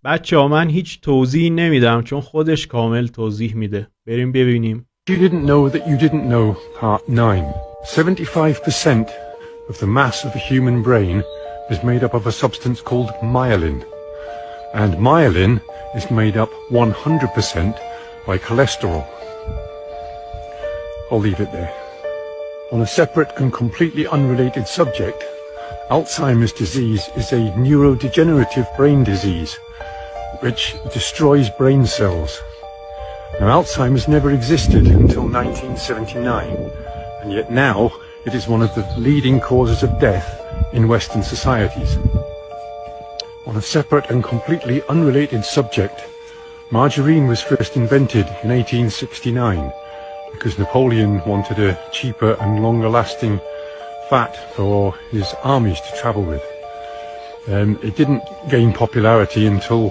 بچه‌ها من هیچ توضیحی نمیدم چون خودش کامل توضیح میده. بریم ببینیم. You didn't know that you didn't know part 9. 75% of the mass of a human brain is made up of a substance called myelin. And myelin is made up 100% by cholesterol. I'll leave it there. On a separate and completely unrelated subject, Alzheimer's disease is a neurodegenerative brain disease which destroys brain cells. Now, Alzheimer's never existed until 1979, and yet now it is one of the leading causes of death in Western societies. On a separate and completely unrelated subject, margarine was first invented in 1869 because Napoleon wanted a cheaper and longer-lasting fat for his armies to travel with. It didn't gain popularity until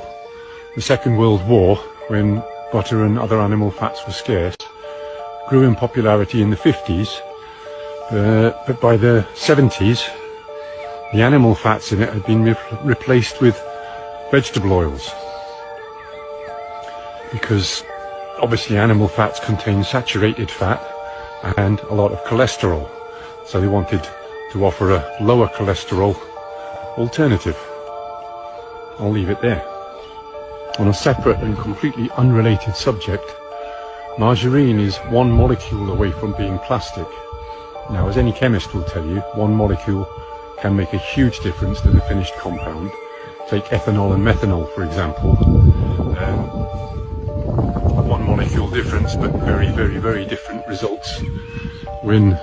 the Second World War, when butter and other animal fats were scarce. Grew in popularity in the 50s, but by the 70s, the animal fats in it had been replaced with vegetable oils. Because obviously animal fats contain saturated fat and a lot of cholesterol. So they wanted to offer a lower cholesterol alternative. I'll leave it there. On a separate and completely unrelated subject, margarine is one molecule away from being plastic. Now, as any chemist will tell you, one molecule can make a huge difference to the finished compound. Take ethanol and methanol, for example. One molecule difference, but very, very, very different results when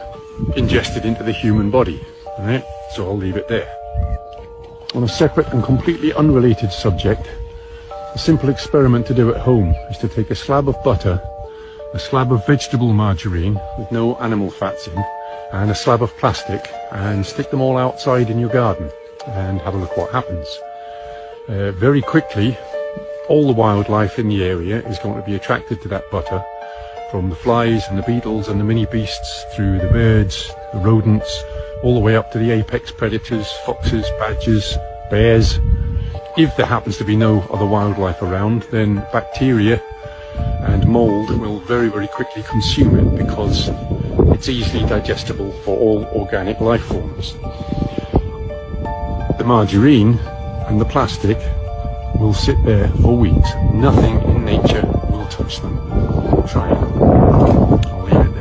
ingested into the human body. Right? So I'll leave it there. On a separate and completely unrelated subject, a simple experiment to do at home is to take a slab of butter, a slab of vegetable margarine with no animal fats in, and a slab of plastic, and stick them all outside in your garden and have a look what happens. Very quickly, all the wildlife in the area is going to be attracted to that butter, from the flies and the beetles and the mini beasts through the birds, the rodents, all the way up to the apex predators, foxes, badgers, bears. If there happens to be no other wildlife around, then bacteria and mold will very, very quickly consume it because it's easily digestible for all organic life forms. The margarine and the plastic will sit there for weeks. Nothing in nature will touch them.